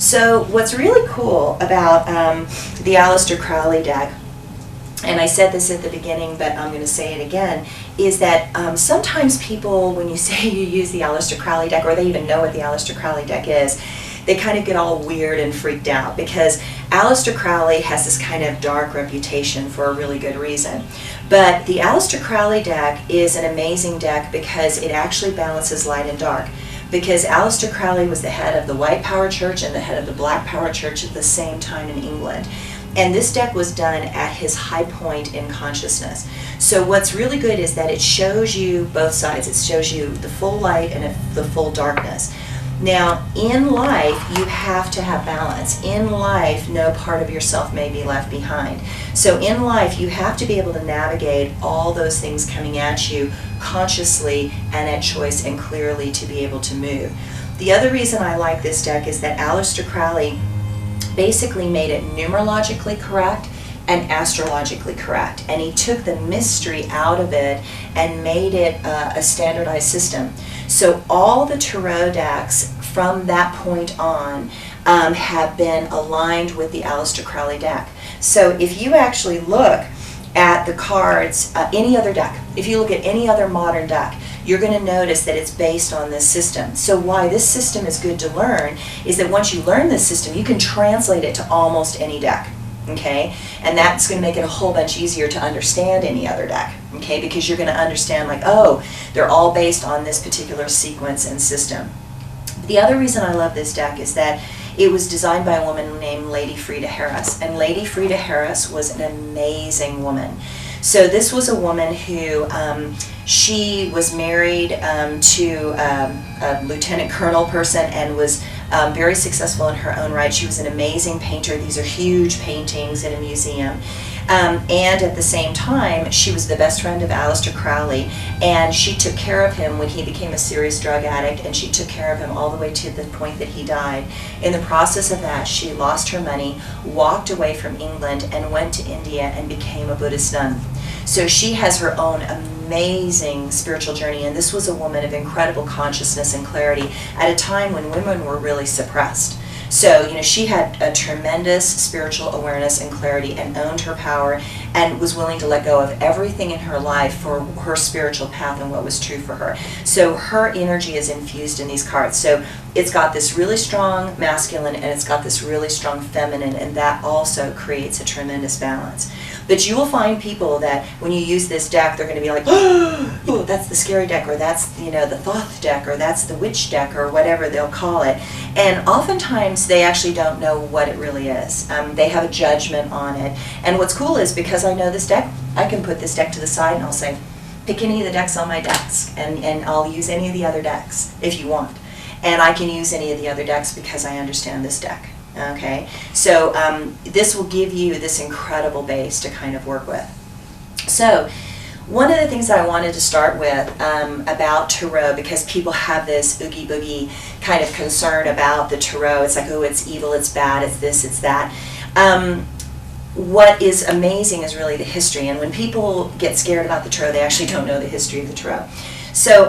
So what's really cool about the Aleister Crowley deck, and I said this at the beginning, but I'm going to say it again, is that sometimes people, when you say you use the Aleister Crowley deck, or they even know what the Aleister Crowley deck is, they kind of get all weird and freaked out, because Aleister Crowley has this kind of dark reputation for a really good reason. But the Aleister Crowley deck is an amazing deck because it actually balances light and dark. Because Aleister Crowley was the head of the White Power Church and the head of the Black Power Church at the same time in England. And this deck was done at his high point in consciousness. So what's really good is that it shows you both sides. It shows you the full light and the full darkness. Now, in life, you have to have balance. In life, no part of yourself may be left behind. So in life, you have to be able to navigate all those things coming at you consciously and at choice and clearly to be able to move. The other reason I like this deck is that Aleister Crowley basically made it numerologically correct and astrologically correct. And he took the mystery out of it and made it a standardized system. So all the tarot decks from that point on have been aligned with the Aleister Crowley deck. So if you actually look at the cards, any other deck, if you look at any other modern deck, you're going to notice that it's based on this system. So why this system is good to learn is that once you learn this system, you can translate it to almost any deck. Okay, and that's going to make it a whole bunch easier to understand any other deck, okay, because you're going to understand, like, oh, they're all based on this particular sequence and system. The other reason I love this deck is that it was designed by a woman named Lady Frida Harris, and Lady Frida Harris was an amazing woman. So this was a woman who, she was married to a lieutenant colonel person and was very successful in her own right. She was an amazing painter. These are huge paintings in a museum. And at the same time, she was the best friend of Aleister Crowley, and she took care of him when he became a serious drug addict, and she took care of him all the way to the point that he died. In the process of that, she lost her money, walked away from England, and went to India and became a Buddhist nun. So she has her own amazing spiritual journey, and this was a woman of incredible consciousness and clarity at a time when women were really suppressed. So, you know, she had a tremendous spiritual awareness and clarity and owned her power and was willing to let go of everything in her life for her spiritual path and what was true for her. So her energy is infused in these cards. So it's got this really strong masculine and it's got this really strong feminine, and that also creates a tremendous balance. But you will find people that when you use this deck, they're going to be like, oh, that's the scary deck, or that's, you know, the Thoth deck, or that's the witch deck, or whatever they'll call it. And oftentimes they actually don't know what it really is. They have a judgment on it. And what's cool is, because I know this deck, I can put this deck to the side and I'll say, pick any of the decks on my desk, and I'll use any of the other decks if you want. And I can use any of the other decks because I understand this deck. Okay, so this will give you this incredible base to kind of work with. So one of the things that I wanted to start with about tarot, because people have this oogie boogie kind of concern about the tarot. It's like, oh, it's evil, it's bad, it's this, it's that. What is amazing is really the history, and when people get scared about the tarot, they actually don't know the history of the tarot. So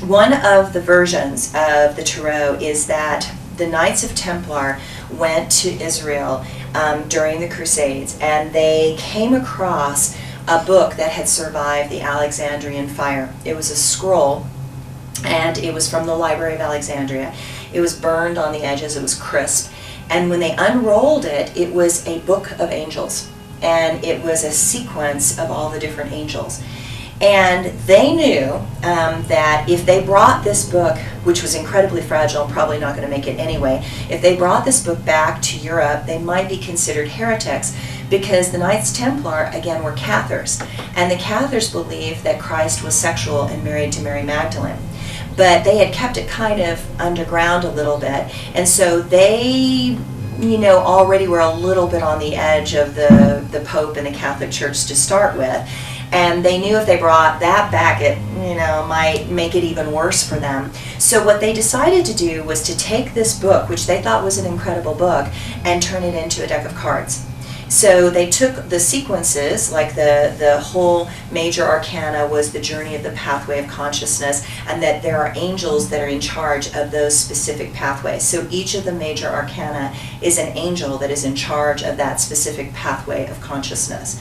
one of the versions of the tarot is that the Knights of Templar went to Israel during the Crusades, and they came across a book that had survived the Alexandrian fire. It was a scroll, and it was from the Library of Alexandria. It was burned on the edges, it was crisp, and when they unrolled it, it was a book of angels, and it was a sequence of all the different angels. And they knew that if they brought this book, which was incredibly fragile, probably not going to make it anyway, if they brought this book back to Europe, they might be considered heretics, because the Knights Templar, again, were Cathars. And the Cathars believed that Christ was sexual and married to Mary Magdalene. But they had kept it kind of underground a little bit, and so they, you know, already were a little bit on the edge of the Pope and the Catholic Church to start with. And they knew if they brought that back, it, you know, might make it even worse for them. So what they decided to do was to take this book, which they thought was an incredible book, and turn it into a deck of cards. So they took the sequences, like the whole major arcana was the journey of the pathway of consciousness, and that there are angels that are in charge of those specific pathways. So each of the major arcana is an angel that is in charge of that specific pathway of consciousness.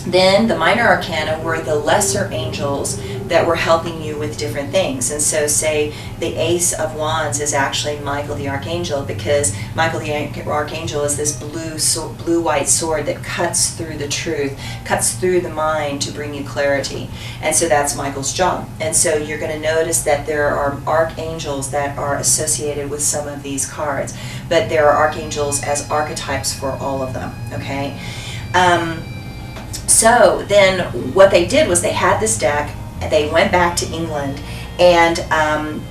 Then the minor arcana were the lesser angels that were helping you with different things. And so say the Ace of Wands is actually Michael the Archangel, because Michael the Archangel is this blue-white sword that cuts through the truth, cuts through the mind to bring you clarity. And so that's Michael's job. And so you're going to notice that there are archangels that are associated with some of these cards, but there are archangels as archetypes for all of them, okay? So then what they did was they had this deck, and they went back to England, and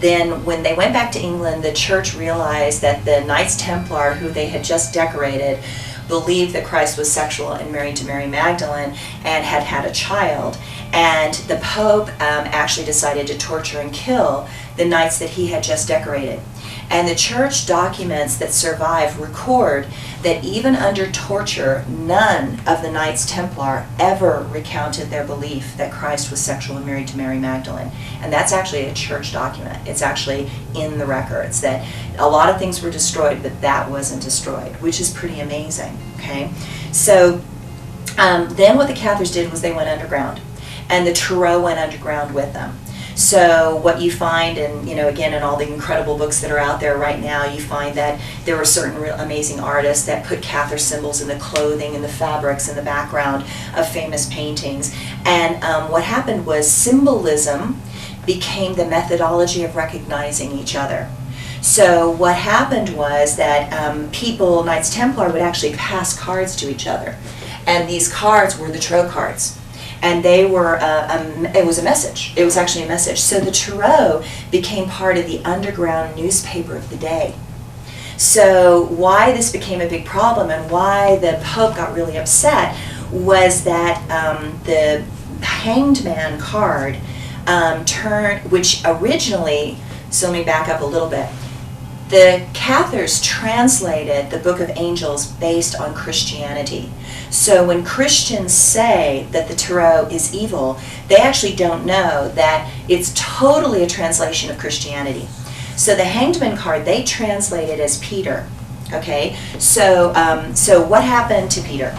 then when they went back to England, the church realized that the Knights Templar, who they had just decorated, believed that Christ was sexual and married to Mary Magdalene and had had a child. And the Pope actually decided to torture and kill the knights that he had just decorated. And the church documents that survive record that even under torture, none of the Knights Templar ever recounted their belief that Christ was sexual and married to Mary Magdalene. And that's actually a church document. It's actually in the records that a lot of things were destroyed, but that wasn't destroyed, which is pretty amazing, okay? So then what the Cathars did was they went underground, and the Tarot went underground with them. So what you find, and again, in all the incredible books that are out there right now, you find that there were certain amazing artists that put Cathar symbols in the clothing and the fabrics in the background of famous paintings. And what happened was symbolism became the methodology of recognizing each other. So what happened was that Knights Templar would actually pass cards to each other. And these cards were the Tarot cards. And they were, it was a message. It was actually a message. So the Tarot became part of the underground newspaper of the day. So why this became a big problem and why the Pope got really upset was that the Hanged Man card which originally, so let me back up a little bit. The Cathars translated the Book of Angels based on Christianity. So when Christians say that the Tarot is evil, they actually don't know that it's totally a translation of Christianity. So the Hanged Man card, they translated as Peter. Okay, so what happened to Peter?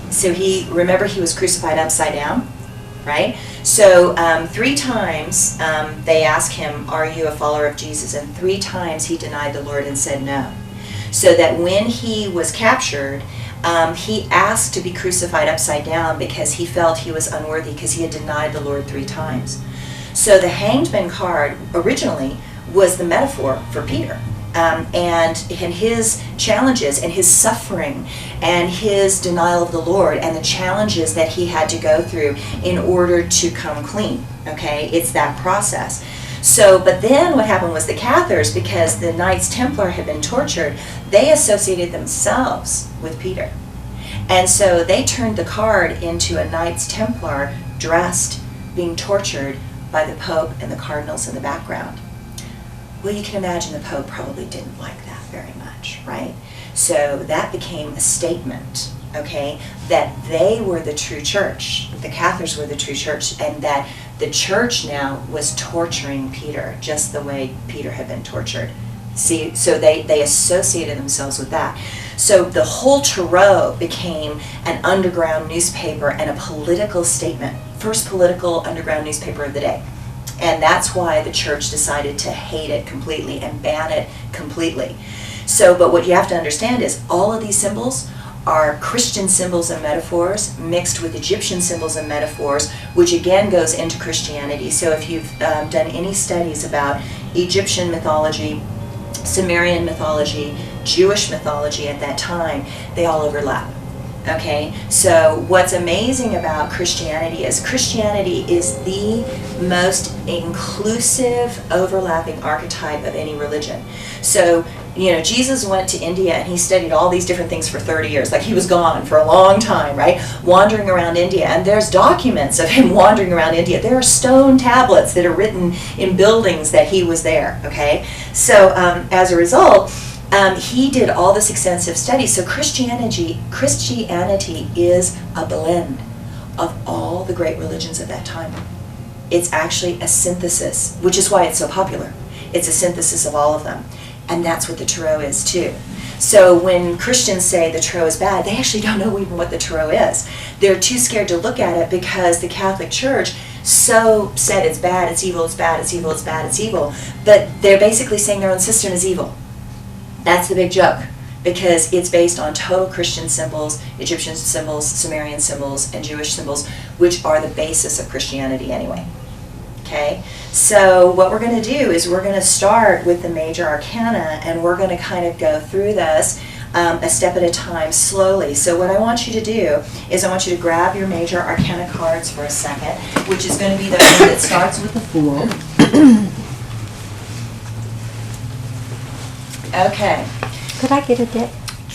So remember he was crucified upside down, right? So 3 times they asked him, are you a follower of Jesus? And 3 times he denied the Lord and said no. So that when he was captured, he asked to be crucified upside down because he felt he was unworthy because he had denied the Lord 3 times. So the Hanged Man card originally was the metaphor for Peter. And his challenges and his suffering and his denial of the Lord and the challenges that he had to go through in order to come clean. Okay, it's that process. So, but then what happened was the Cathars, because the Knights Templar had been tortured, they associated themselves with Peter. And so they turned the card into a Knights Templar dressed, being tortured by the Pope and the cardinals in the background. Well, you can imagine the Pope probably didn't like that very much, right? So that became a statement, okay, that they were the true church, the Cathars were the true church, and that the church now was torturing Peter, just the way Peter had been tortured. See, so they associated themselves with that. So the whole Tarot became an underground newspaper and a political statement, first political underground newspaper of the day. And that's why the church decided to hate it completely and ban it completely. So, but what you have to understand is all of these symbols are Christian symbols and metaphors mixed with Egyptian symbols and metaphors, which again goes into Christianity. So if you've done any studies about Egyptian mythology, Sumerian mythology, Jewish mythology at that time, they all overlap. Okay, so what's amazing about Christianity is the most inclusive, overlapping archetype of any religion. So, Jesus went to India and he studied all these different things for 30 years. Like, he was gone for a long time, right? Wandering around India. And there's documents of him wandering around India. There are stone tablets that are written in buildings that he was there, okay? So, as a result, He did all this extensive study. So Christianity is a blend of all the great religions of that time. It's actually a synthesis, which is why it's so popular. It's a synthesis of all of them. And that's what the Tarot is too. So when Christians say the Tarot is bad, they actually don't know even what the Tarot is. They're too scared to look at it because the Catholic Church so said it's bad, it's evil, it's bad, it's evil, it's bad, it's evil. But they're basically saying their own system is evil. That's the big joke, because it's based on total Christian symbols, Egyptian symbols, Sumerian symbols, and Jewish symbols, which are the basis of Christianity anyway. Okay? So what we're going to do is we're going to start with the major arcana, and we're going to kind of go through this a step at a time slowly. So what I want you to do is I want you to grab your major arcana cards for a second, which is going to be the one that starts with the Fool. Okay. Could I get a deck?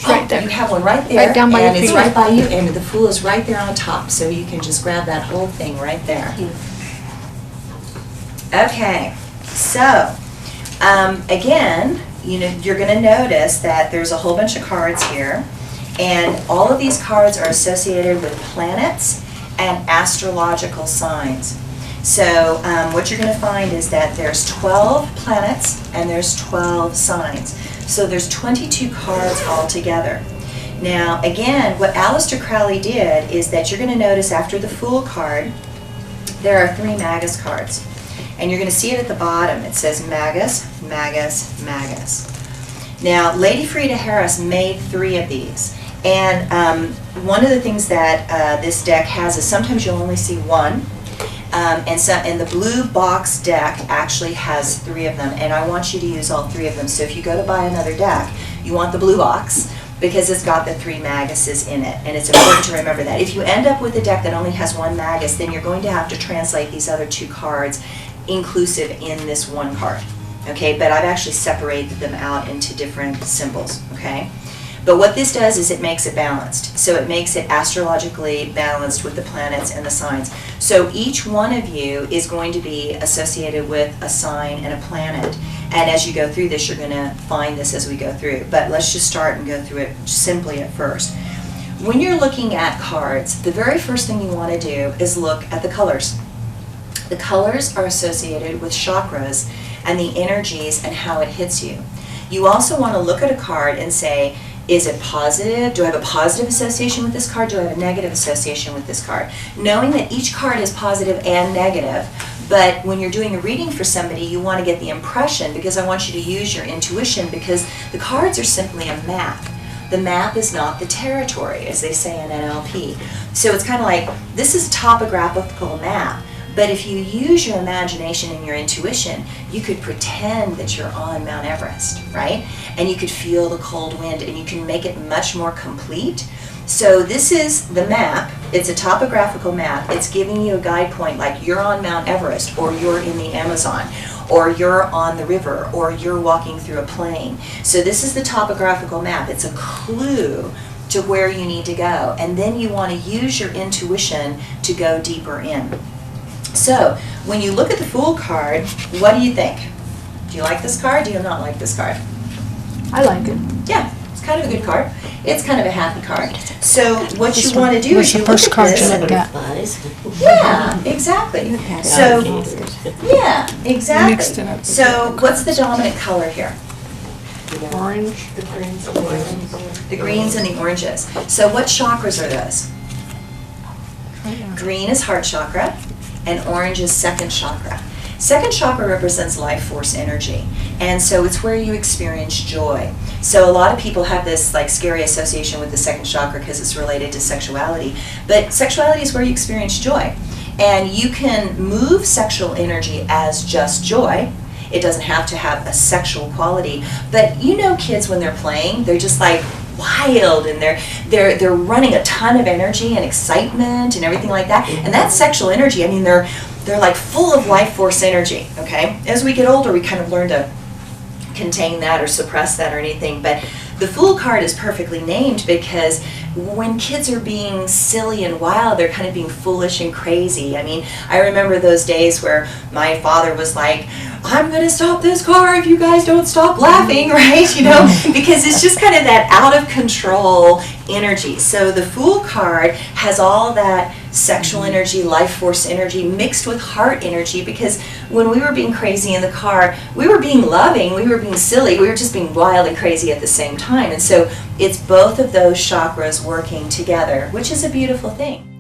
Right there. You have one right there, Right down by your and it's feet. right by you, and the Fool is right there on top, so you can just grab that whole thing right there. Okay, so again, you're going to notice that there's a whole bunch of cards here, and all of these cards are associated with planets and astrological signs. So what you're going to find is that there's 12 planets and there's 12 signs. So there's 22 cards altogether. Now, again, what Aleister Crowley did is that you're going to notice after the Fool card, there are 3 Magus cards. And you're going to see it at the bottom. It says Magus, Magus, Magus. Now, Lady Frida Harris made 3 of these. And one of the things that this deck has is sometimes you'll only see one. And the blue box deck actually has 3 of them, and I want you to use all 3 of them. So if you go to buy another deck, you want the blue box because it's got the 3 Maguses in it, and it's important to remember that. If you end up with a deck that only has 1 Magus, then you're going to have to translate these other 2 cards inclusive in this 1 card. Okay, but I've actually separated them out into different symbols, okay? But what this does is it makes it balanced. So it makes it astrologically balanced with the planets and the signs. So each one of you is going to be associated with a sign and a planet. And as you go through this, you're going to find this as we go through. But let's just start and go through it simply at first. When you're looking at cards, the very first thing you want to do is look at the colors. The colors are associated with chakras and the energies and how it hits you. You also want to look at a card and say, is it positive? Do I have a positive association with this card? Do I have a negative association with this card? Knowing that each card is positive and negative, but when you're doing a reading for somebody, you want to get the impression, because I want you to use your intuition, because the cards are simply a map. The map is not the territory, as they say in NLP. So it's kind of like, this is a topographical map. But if you use your imagination and your intuition, you could pretend that you're on Mount Everest, right? And you could feel the cold wind, and you can make it much more complete. So this is the map. It's a topographical map. It's giving you a guide point, like you're on Mount Everest, or you're in the Amazon, or you're on the river, or you're walking through a plain. So this is the topographical map. It's a clue to where you need to go. And then you want to use your intuition to go deeper in. So, when you look at the Fool card, what do you think? Do you like this card? Do you not like this card? I like it. Yeah, it's kind of a good card. It's kind of a happy card. So, what you want to do is you look at this. Yeah, exactly. So, yeah, exactly. So, what's the dominant color here? Orange. The greens and the oranges. So, what chakras are those? Green is heart chakra, and orange is second chakra. Second chakra represents life force energy, and so it's where you experience joy. So a lot of people have this like scary association with the second chakra because it's related to sexuality, but sexuality is where you experience joy. And you can move sexual energy as just joy. It doesn't have to have a sexual quality, but you know kids when they're playing, they're just like wild, and they're running a ton of energy and excitement and everything like that. And that's sexual energy. I mean, they're like full of life force energy, okay? As we get older, we kind of learn to contain that or suppress that or anything, but the Fool card is perfectly named because when kids are being silly and wild, they're kind of being foolish and crazy. I mean, I remember those days where my father was like, I'm going to stop this car if you guys don't stop laughing, right? You know, because it's just kind of that out of control energy. So the Fool card has all that sexual energy, life force energy mixed with heart energy, because when we were being crazy in the car, we were being loving, we were being silly, we were just being wild and crazy at the same time. And so it's both of those chakras working together, which is a beautiful thing.